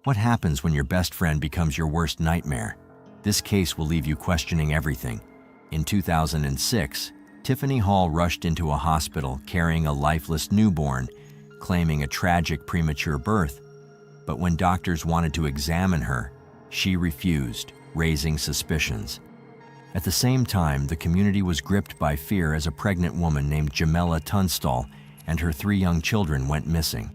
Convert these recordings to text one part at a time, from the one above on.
What happens when your best friend becomes your worst nightmare? This case will leave you questioning everything. In 2006, Tiffany Hall rushed into a hospital carrying a lifeless newborn, claiming a tragic premature birth. But when doctors wanted to examine her, she refused, raising suspicions. At the same time, the community was gripped by fear as a pregnant woman named Jamela Tunstall and her 3 young children went missing.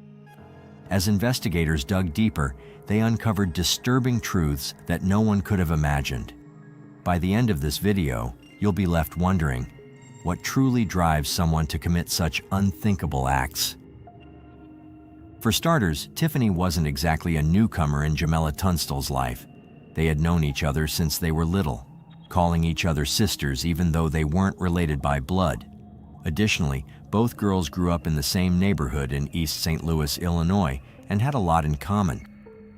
As investigators dug deeper, they uncovered disturbing truths that no one could have imagined. By the end of this video, you'll be left wondering, what truly drives someone to commit such unthinkable acts? For starters, Tiffany wasn't exactly a newcomer in Jamela Tunstall's life. They had known each other since they were little, calling each other sisters even though they weren't related by blood. Additionally, both girls grew up in the same neighborhood in East St. Louis, Illinois, and had a lot in common.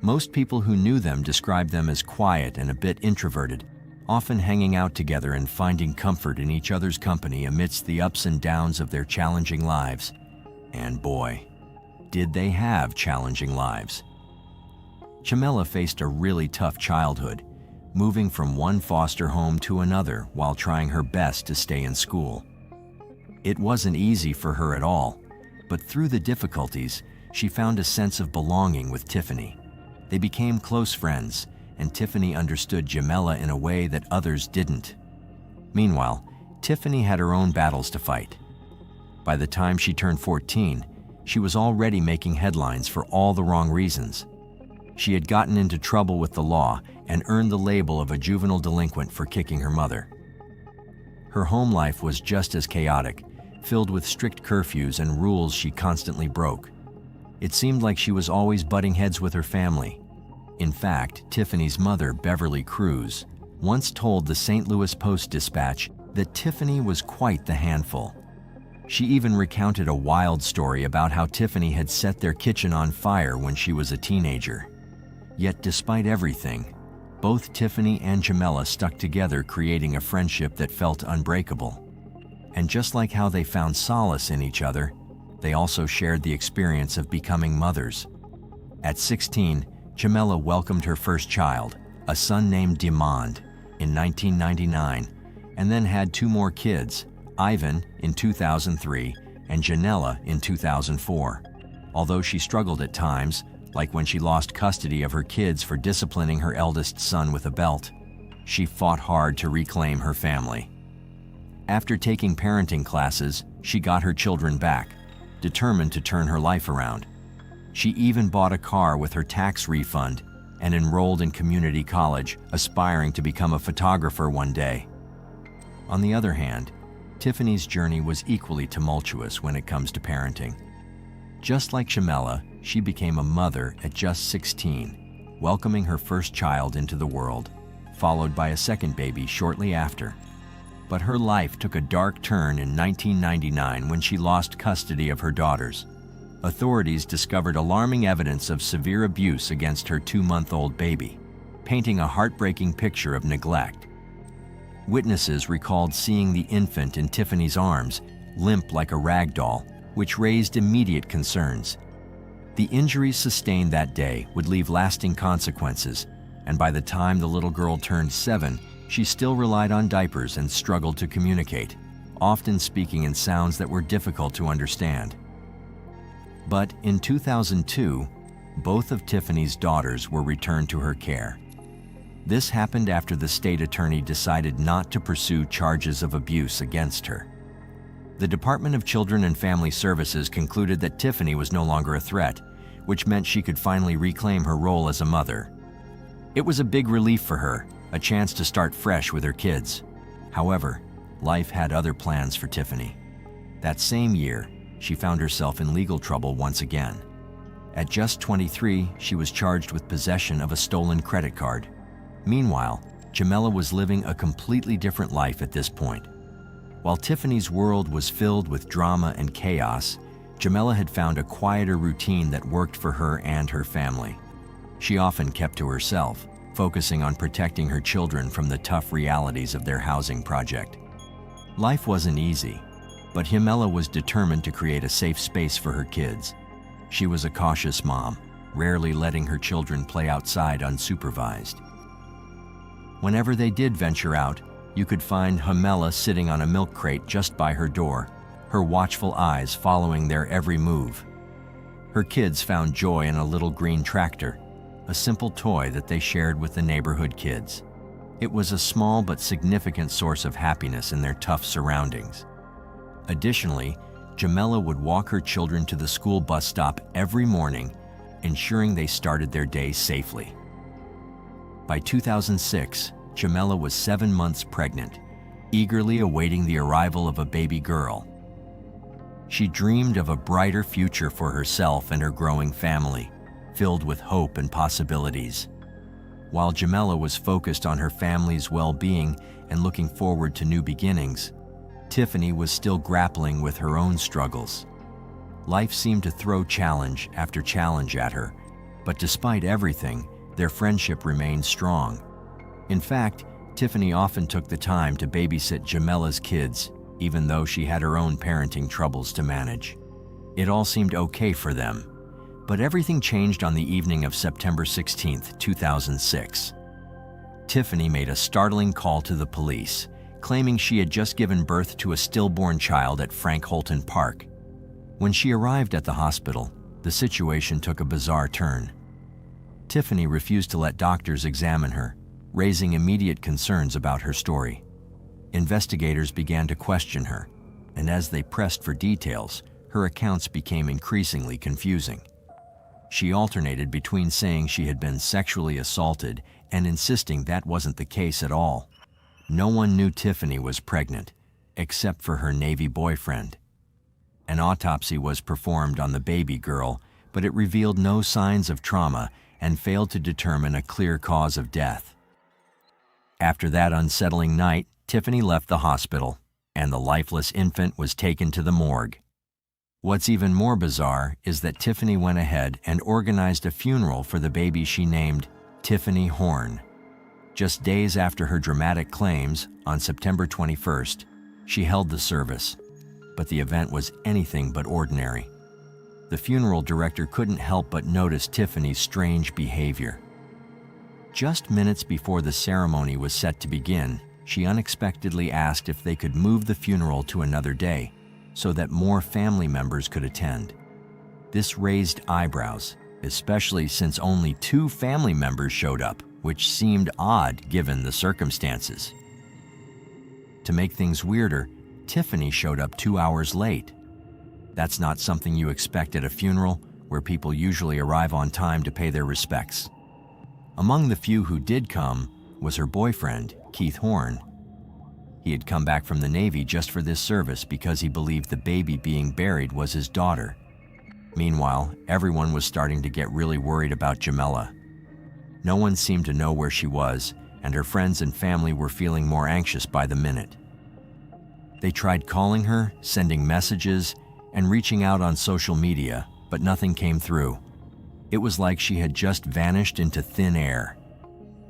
Most people who knew them described them as quiet and a bit introverted, often hanging out together and finding comfort in each other's company amidst the ups and downs of their challenging lives. And boy, did they have challenging lives. Jamela faced a really tough childhood, moving from one foster home to another while trying her best to stay in school. It wasn't easy for her at all, but through the difficulties, she found a sense of belonging with Tiffany. They became close friends, and Tiffany understood Jamela in a way that others didn't. Meanwhile, Tiffany had her own battles to fight. By the time she turned 14, she was already making headlines for all the wrong reasons. She had gotten into trouble with the law and earned the label of a juvenile delinquent for kicking her mother. Her home life was just as chaotic, filled with strict curfews and rules she constantly broke. It seemed like she was always butting heads with her family. In fact, Tiffany's mother, Beverly Cruz, once told the St. Louis Post-Dispatch that Tiffany was quite the handful. She even recounted a wild story about how Tiffany had set their kitchen on fire when she was a teenager. Yet despite everything, both Tiffany and Jamela stuck together, creating a friendship that felt unbreakable. And just like how they found solace in each other, they also shared the experience of becoming mothers. At 16, Jamela welcomed her first child, a son named Demond, in 1999, and then had 2 more kids, Ivan in 2003 and Janella in 2004. Although she struggled at times, like when she lost custody of her kids for disciplining her eldest son with a belt, she fought hard to reclaim her family. After taking parenting classes, she got her children back, determined to turn her life around. She even bought a car with her tax refund and enrolled in community college, aspiring to become a photographer one day. On the other hand, Tiffany's journey was equally tumultuous when it comes to parenting. Just like Jamela, she became a mother at just 16, welcoming her first child into the world, followed by a second baby shortly after. But her life took a dark turn in 1999 when she lost custody of her daughters. Authorities discovered alarming evidence of severe abuse against her 2-month-old baby, painting a heartbreaking picture of neglect. Witnesses recalled seeing the infant in Tiffany's arms, limp like a rag doll, which raised immediate concerns. The injuries sustained that day would leave lasting consequences, and by the time the little girl turned 7, she still relied on diapers and struggled to communicate, often speaking in sounds that were difficult to understand. But in 2002, both of Tiffany's daughters were returned to her care. This happened after the state attorney decided not to pursue charges of abuse against her. The Department of Children and Family Services concluded that Tiffany was no longer a threat, which meant she could finally reclaim her role as a mother. It was a big relief for her, a chance to start fresh with her kids. However, life had other plans for Tiffany. That same year, she found herself in legal trouble once again. At just 23, she was charged with possession of a stolen credit card. Meanwhile, Jamela was living a completely different life at this point. While Tiffany's world was filled with drama and chaos, Jamela had found a quieter routine that worked for her and her family. She often kept to herself, focusing on protecting her children from the tough realities of their housing project. Life wasn't easy, but Jamela was determined to create a safe space for her kids. She was a cautious mom, rarely letting her children play outside unsupervised. Whenever they did venture out, you could find Jamela sitting on a milk crate just by her door, her watchful eyes following their every move. Her kids found joy in a little green tractor, a simple toy that they shared with the neighborhood kids. It was a small but significant source of happiness in their tough surroundings. Additionally, Jamela would walk her children to the school bus stop every morning, ensuring they started their day safely. By 2006, Jamela was 7 months pregnant, eagerly awaiting the arrival of a baby girl. She dreamed of a brighter future for herself and her growing family, filled with hope and possibilities. While Jamela was focused on her family's well-being and looking forward to new beginnings, Tiffany was still grappling with her own struggles. Life seemed to throw challenge after challenge at her, but despite everything, their friendship remained strong. In fact, Tiffany often took the time to babysit Jamela's kids, even though she had her own parenting troubles to manage. It all seemed okay for them. But everything changed on the evening of September 16, 2006. Tiffany made a startling call to the police, claiming she had just given birth to a stillborn child at Frank Holton Park. When she arrived at the hospital, the situation took a bizarre turn. Tiffany refused to let doctors examine her, raising immediate concerns about her story. Investigators began to question her, and as they pressed for details, her accounts became increasingly confusing. She alternated between saying she had been sexually assaulted and insisting that wasn't the case at all. No one knew Tiffany was pregnant, except for her Navy boyfriend. An autopsy was performed on the baby girl, but it revealed no signs of trauma and failed to determine a clear cause of death. After that unsettling night, Tiffany left the hospital, and the lifeless infant was taken to the morgue. What's even more bizarre is that Tiffany went ahead and organized a funeral for the baby she named Tiffany Horn. Just days after her dramatic claims, on September 21st, she held the service, but the event was anything but ordinary. The funeral director couldn't help but notice Tiffany's strange behavior. Just minutes before the ceremony was set to begin, she unexpectedly asked if they could move the funeral to another day, so that more family members could attend. This raised eyebrows, especially since only 2 family members showed up, which seemed odd given the circumstances. To make things weirder, Tiffany showed up 2 hours late. That's not something you expect at a funeral, where people usually arrive on time to pay their respects. Among the few who did come was her boyfriend, Keith Horn. He had come back from the Navy just for this service because he believed the baby being buried was his daughter. Meanwhile, everyone was starting to get really worried about Jamela. No one seemed to know where she was, and her friends and family were feeling more anxious by the minute. They tried calling her, sending messages, and reaching out on social media, but nothing came through. It was like she had just vanished into thin air.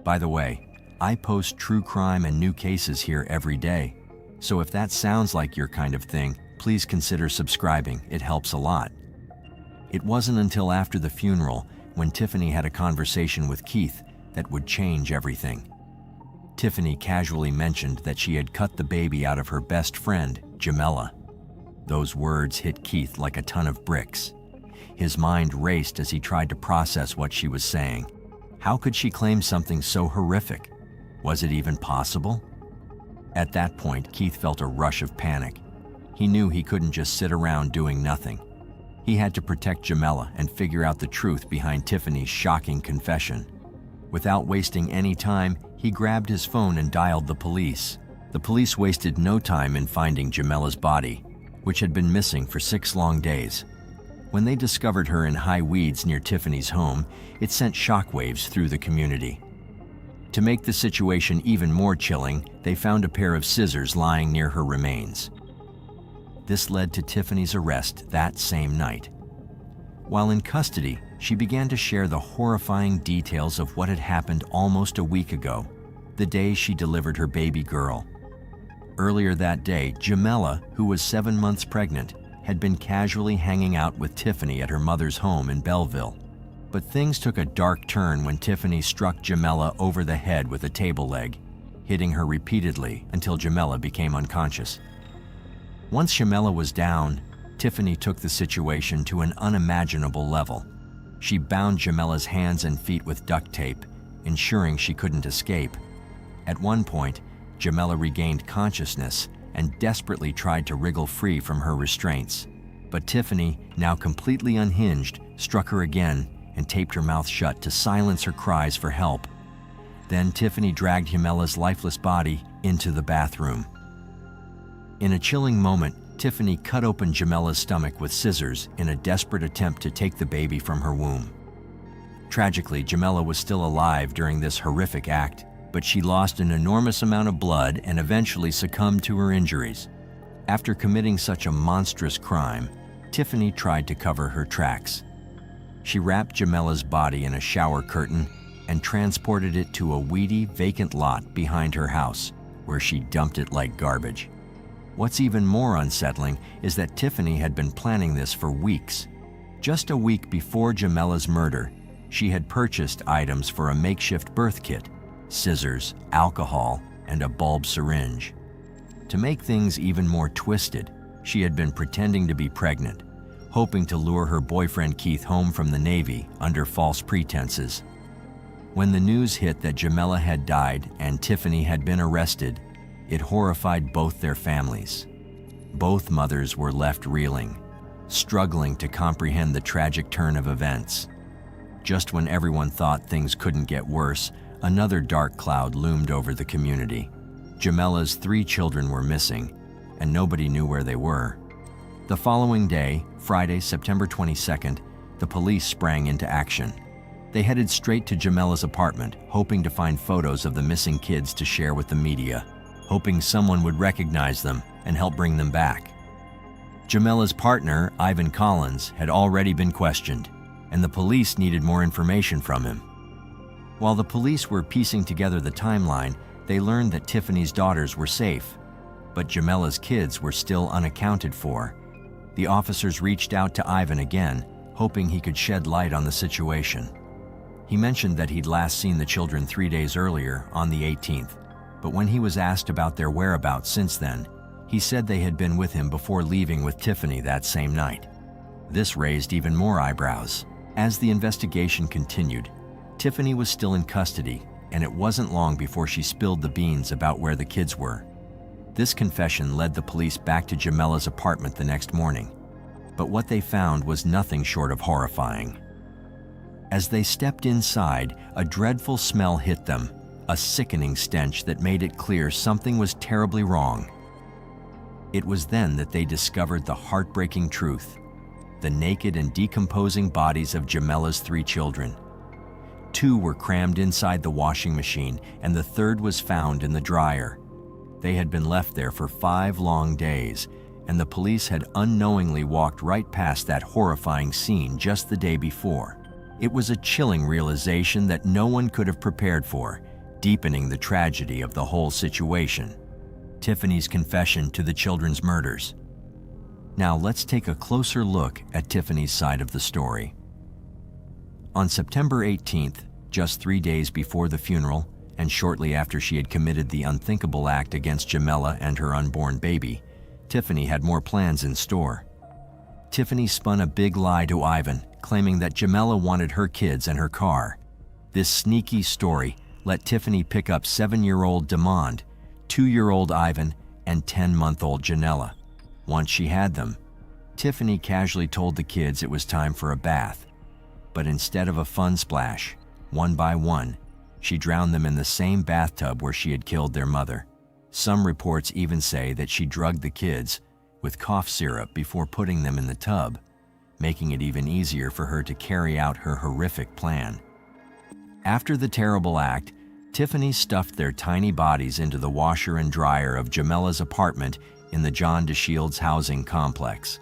By the way, I post true crime and new cases here every day, so if that sounds like your kind of thing, please consider subscribing. It helps a lot. It wasn't until after the funeral, when Tiffany had a conversation with Keith, that would change everything. Tiffany casually mentioned that she had cut the baby out of her best friend, Jamela. Those words hit Keith like a ton of bricks. His mind raced as he tried to process what she was saying. How could she claim something so horrific? Was it even possible? At that point, Keith felt a rush of panic. He knew he couldn't just sit around doing nothing. He had to protect Jamela and figure out the truth behind Tiffany's shocking confession. Without wasting any time, he grabbed his phone and dialed the police. The police wasted no time in finding Jamela's body, which had been missing for 6 long days. When they discovered her in high weeds near Tiffany's home, it sent shockwaves through the community. To make the situation even more chilling, they found a pair of scissors lying near her remains. This led to Tiffany's arrest that same night. While in custody, she began to share the horrifying details of what had happened almost a week ago, the day she delivered her baby girl. Earlier that day, Jamela, who was 7 months pregnant, had been casually hanging out with Tiffany at her mother's home in Belleville. But things took a dark turn when Tiffany struck Jamela over the head with a table leg, hitting her repeatedly until Jamela became unconscious. Once Jamela was down, Tiffany took the situation to an unimaginable level. She bound Jamela's hands and feet with duct tape, ensuring she couldn't escape. At one point, Jamela regained consciousness and desperately tried to wriggle free from her restraints. But Tiffany, now completely unhinged, struck her again and taped her mouth shut to silence her cries for help. Then Tiffany dragged Jamela's lifeless body into the bathroom. In a chilling moment, Tiffany cut open Jamela's stomach with scissors in a desperate attempt to take the baby from her womb. Tragically, Jamela was still alive during this horrific act, but she lost an enormous amount of blood and eventually succumbed to her injuries. After committing such a monstrous crime, Tiffany tried to cover her tracks. She wrapped Jamela's body in a shower curtain and transported it to a weedy, vacant lot behind her house, where she dumped it like garbage. What's even more unsettling is that Tiffany had been planning this for weeks. Just a week before Jamela's murder, she had purchased items for a makeshift birth kit, scissors, alcohol, and a bulb syringe. To make things even more twisted, she had been pretending to be pregnant, hoping to lure her boyfriend Keith home from the Navy under false pretenses. When the news hit that Jamela had died and Tiffany had been arrested, it horrified both their families. Both mothers were left reeling, struggling to comprehend the tragic turn of events. Just when everyone thought things couldn't get worse, another dark cloud loomed over the community. Jamela's 3 children were missing, and nobody knew where they were. The following day, Friday, September 22nd, the police sprang into action. They headed straight to Jamela's apartment, hoping to find photos of the missing kids to share with the media, hoping someone would recognize them and help bring them back. Jamela's partner, Ivan Collins, had already been questioned, and the police needed more information from him. While the police were piecing together the timeline, they learned that Tiffany's daughters were safe, but Jamela's kids were still unaccounted for. The officers reached out to Ivan again, hoping he could shed light on the situation. He mentioned that he'd last seen the children 3 days earlier, on the 18th, but when he was asked about their whereabouts since then, he said they had been with him before leaving with Tiffany that same night. This raised even more eyebrows. As the investigation continued, Tiffany was still in custody, and it wasn't long before she spilled the beans about where the kids were. This confession led the police back to Jamela's apartment the next morning, but what they found was nothing short of horrifying. As they stepped inside, a dreadful smell hit them, a sickening stench that made it clear something was terribly wrong. It was then that they discovered the heartbreaking truth: the naked and decomposing bodies of Jamela's 3 children. 2 were crammed inside the washing machine, and the 3rd was found in the dryer. They had been left there for 5 long days, and the police had unknowingly walked right past that horrifying scene just the day before. It was a chilling realization that no one could have prepared for, deepening the tragedy of the whole situation. Tiffany's confession to the children's murders. Now let's take a closer look at Tiffany's side of the story. On September 18th, just 3 days before the funeral, and shortly after she had committed the unthinkable act against Jamela and her unborn baby, Tiffany had more plans in store. Tiffany spun a big lie to Ivan, claiming that Jamela wanted her kids and her car. This sneaky story let Tiffany pick up 7-year-old Demond, 2-year-old Ivan, and 10-month-old Janella. Once she had them, Tiffany casually told the kids it was time for a bath. But instead of a fun splash, one by one, she drowned them in the same bathtub where she had killed their mother. Some reports even say that she drugged the kids with cough syrup before putting them in the tub, making it even easier for her to carry out her horrific plan. After the terrible act, Tiffany stuffed their tiny bodies into the washer and dryer of Jamela's apartment in the John DeShields housing complex.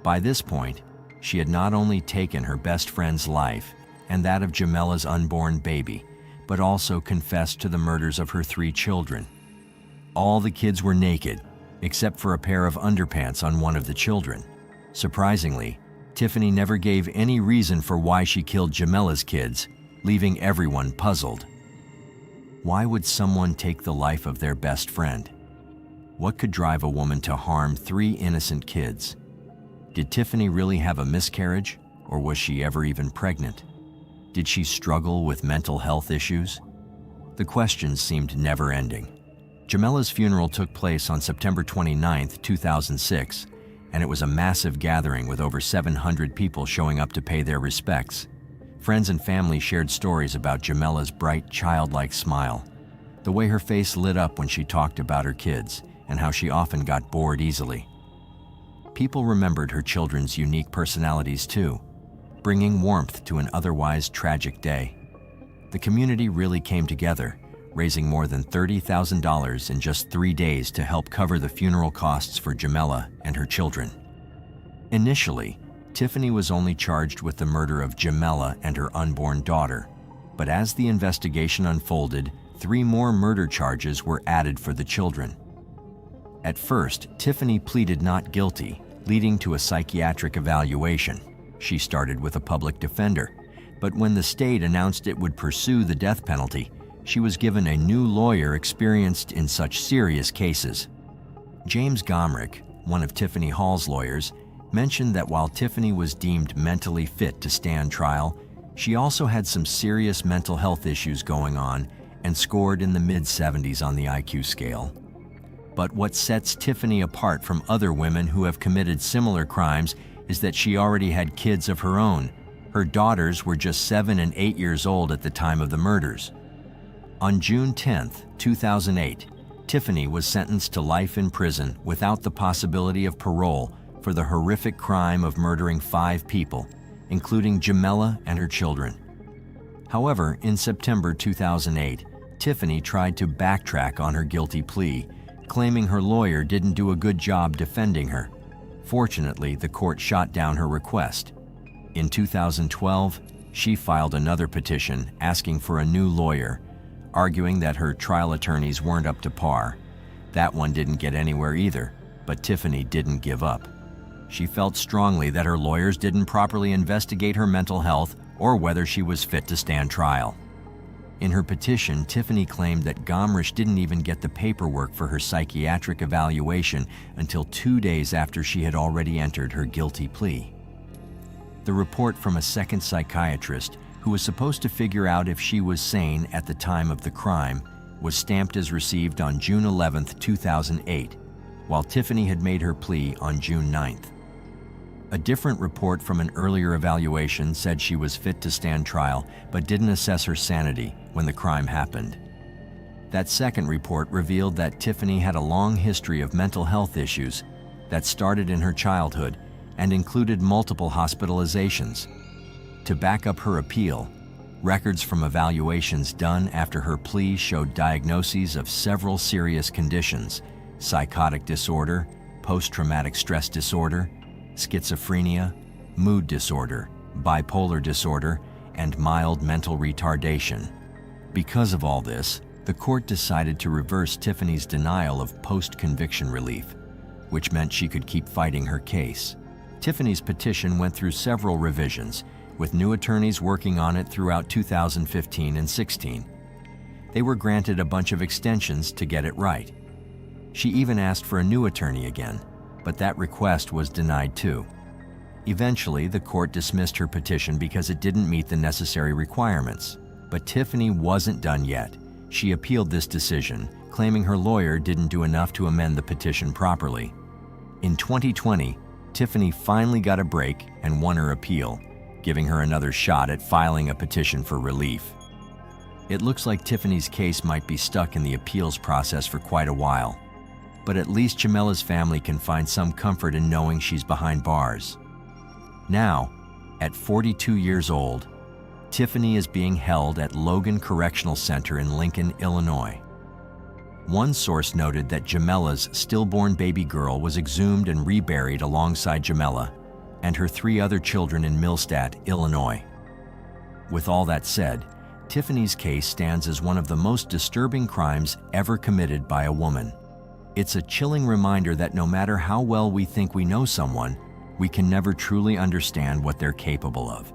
By this point, she had not only taken her best friend's life and that of Jamela's unborn baby, but also confessed to the murders of her 3 children. All the kids were naked, except for a pair of underpants on one of the children. Surprisingly, Tiffany never gave any reason for why she killed Jamella's kids, leaving everyone puzzled. Why would someone take the life of their best friend? What could drive a woman to harm 3 innocent kids? Did Tiffany really have a miscarriage, or was she ever even pregnant? Did she struggle with mental health issues? The questions seemed never-ending. Jamella's funeral took place on September 29, 2006, and it was a massive gathering with over 700 people showing up to pay their respects. Friends and family shared stories about Jamella's bright, childlike smile, the way her face lit up when she talked about her kids, and how she often got bored easily. People remembered her children's unique personalities too, bringing warmth to an otherwise tragic day. The community really came together, raising more than $30,000 in just 3 days to help cover the funeral costs for Jamella and her children. Initially, Tiffany was only charged with the murder of Jamella and her unborn daughter, but as the investigation unfolded, 3 more murder charges were added for the children. At first, Tiffany pleaded not guilty, leading to a psychiatric evaluation. She started with a public defender, but when the state announced it would pursue the death penalty, she was given a new lawyer experienced in such serious cases. James Gomrich, one of Tiffany Hall's lawyers, mentioned that while Tiffany was deemed mentally fit to stand trial, she also had some serious mental health issues going on and scored in the mid-70s on the IQ scale. But what sets Tiffany apart from other women who have committed similar crimes is that she already had kids of her own. Her daughters were just 7 and 8 years old at the time of the murders. On June 10, 2008, Tiffany was sentenced to life in prison without the possibility of parole for the horrific crime of murdering 5 people, including Jamella and her children. However, in September 2008, Tiffany tried to backtrack on her guilty plea, claiming her lawyer didn't do a good job defending her. Fortunately, the court shot down her request. In 2012, she filed another petition asking for a new lawyer, arguing that her trial attorneys weren't up to par. That one didn't get anywhere either, but Tiffany didn't give up. She felt strongly that her lawyers didn't properly investigate her mental health or whether she was fit to stand trial. In her petition, Tiffany claimed that Gomrich didn't even get the paperwork for her psychiatric evaluation until 2 days after she had already entered her guilty plea. The report from a second psychiatrist, who was supposed to figure out if she was sane at the time of the crime, was stamped as received on June 11, 2008, while Tiffany had made her plea on June 9th. A different report from an earlier evaluation said she was fit to stand trial, but didn't assess her sanity when the crime happened. That second report revealed that Tiffany had a long history of mental health issues that started in her childhood and included multiple hospitalizations. To back up her appeal, records from evaluations done after her plea showed diagnoses of several serious conditions: psychotic disorder, post-traumatic stress disorder, schizophrenia, mood disorder, bipolar disorder, and mild mental retardation. Because of all this, the court decided to reverse Tiffany's denial of post-conviction relief, which meant she could keep fighting her case. Tiffany's petition went through several revisions, with new attorneys working on it throughout 2015 and 16. They were granted a bunch of extensions to get it right. She even asked for a new attorney again, but that request was denied too. Eventually, the court dismissed her petition because it didn't meet the necessary requirements. But Tiffany wasn't done yet. She appealed this decision, claiming her lawyer didn't do enough to amend the petition properly. In 2020, Tiffany finally got a break and won her appeal, giving her another shot at filing a petition for relief. It looks like Tiffany's case might be stuck in the appeals process for quite a while, but at least Jamella's family can find some comfort in knowing she's behind bars. Now, at 42 years old, Tiffany is being held at Logan Correctional Center in Lincoln, Illinois. One source noted that Jamella's stillborn baby girl was exhumed and reburied alongside Jamella and her 3 other children in Millstadt, Illinois. With all that said, Tiffany's case stands as one of the most disturbing crimes ever committed by a woman. It's a chilling reminder that no matter how well we think we know someone, we can never truly understand what they're capable of.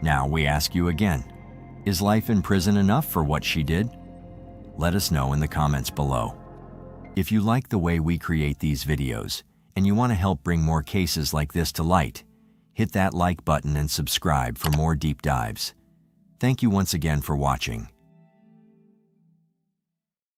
Now we ask you again, is life in prison enough for what she did? Let us know in the comments below. If you like the way we create these videos and you want to help bring more cases like this to light, hit that like button and subscribe for more deep dives. Thank you once again for watching,